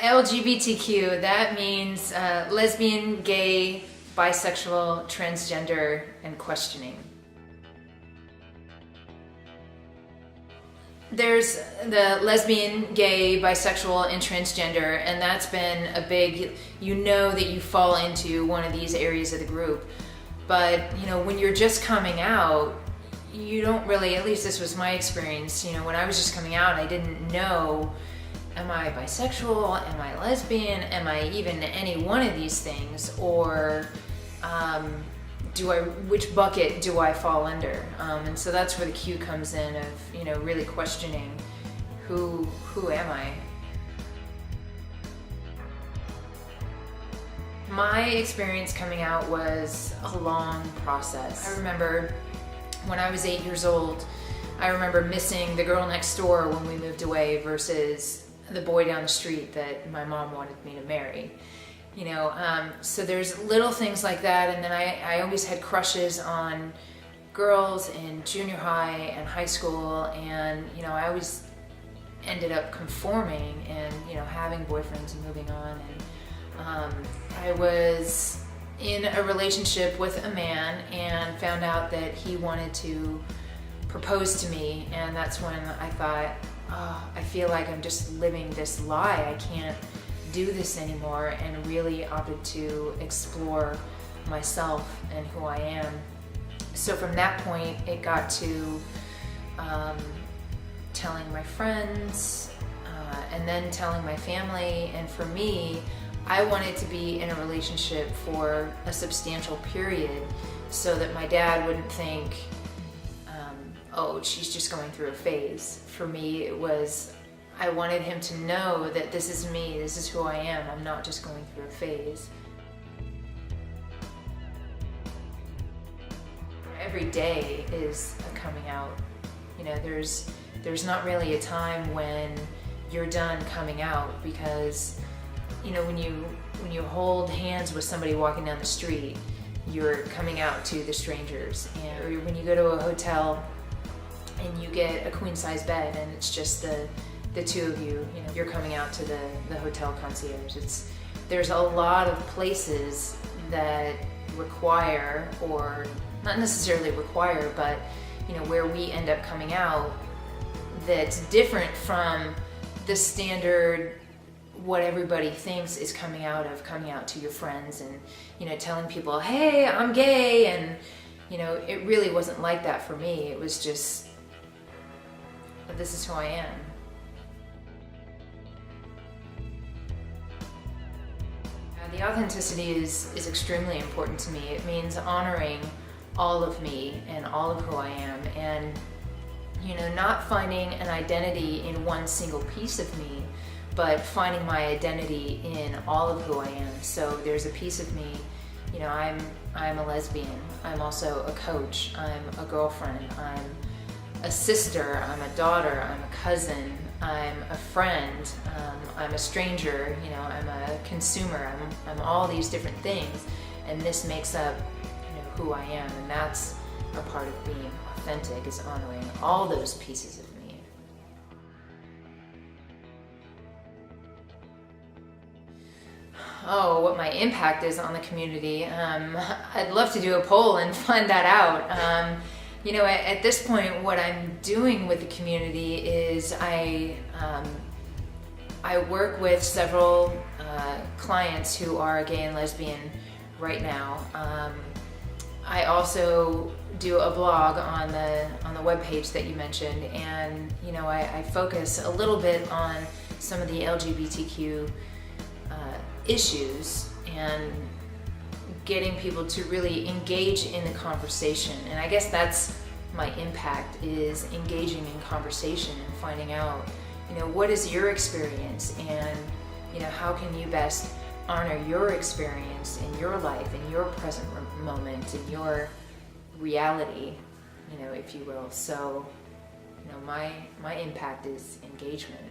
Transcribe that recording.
LGBTQ, that means lesbian, gay, bisexual, transgender, and questioning. There's the lesbian, gay, bisexual, and transgender, and that's been a big, you know that you fall into one of these areas of the group. But, you know, when you're just coming out, you don't really, at least this was my experience, you know, when I was just coming out, I didn't know, am I bisexual, am I lesbian, am I even any one of these things, or which bucket do I fall under? And so that's where the Q comes in of, you know, really questioning who am I? My experience coming out was a long process. I remember when I was 8 years old, I remember missing the girl next door when we moved away versus the boy down the street that my mom wanted me to marry. You know, so there's little things like that, and then I always had crushes on girls in junior high and high school, and, you know, I always ended up conforming and, you know, having boyfriends and moving on. And I was in a relationship with a man and found out that he wanted to propose to me, and that's when I thought, oh, I feel like I'm just living this lie. I can't do this anymore, and really opted to explore myself and who I am. So from that point, it got to telling my friends, and then telling my family. And for me, I wanted to be in a relationship for a substantial period so that my dad wouldn't think, oh, she's just going through a phase. For me, it was, I wanted him to know that this is me, this is who I am, I'm not just going through a phase. Every day is a coming out. You know, there's not really a time when you're done coming out, because, you know, when you hold hands with somebody walking down the street, you're coming out to the strangers. And or when you go to a hotel and you get a queen-size bed and it's just the two of you, you know, you're coming out to the hotel concierge. There's a lot of places that require, or not necessarily require, but, you know, where we end up coming out that's different from the standard what everybody thinks is coming out to your friends and, you know, telling people, hey, I'm gay. And, you know, it really wasn't like that for me. It was just, this is who I am. The authenticity is extremely important to me. It means honoring all of me and all of who I am, and, you know, not finding an identity in one single piece of me, but finding my identity in all of who I am. So there's a piece of me, you know, I'm a lesbian, I'm also a coach, I'm a girlfriend, I'm a sister, I'm a daughter, I'm a cousin, I'm a friend, I'm a stranger, you know, I'm a consumer, I'm all these different things, and this makes up, you know, who I am, and that's a part of being authentic, is honoring all those pieces of me. Oh, what my impact is on the community. I'd love to do a poll and find that out. You know, at this point, what I'm doing with the community is I work with several clients who are gay and lesbian right now. I also do a blog on the webpage that you mentioned, and, you know, I focus a little bit on some of the LGBTQ issues and getting people to really engage in the conversation. And I guess that's my impact, is engaging in conversation and finding out, you know, what is your experience, and, you know, how can you best honor your experience in your life, in your present moment, in your reality, you know, if you will. So, you know, my impact is engagement.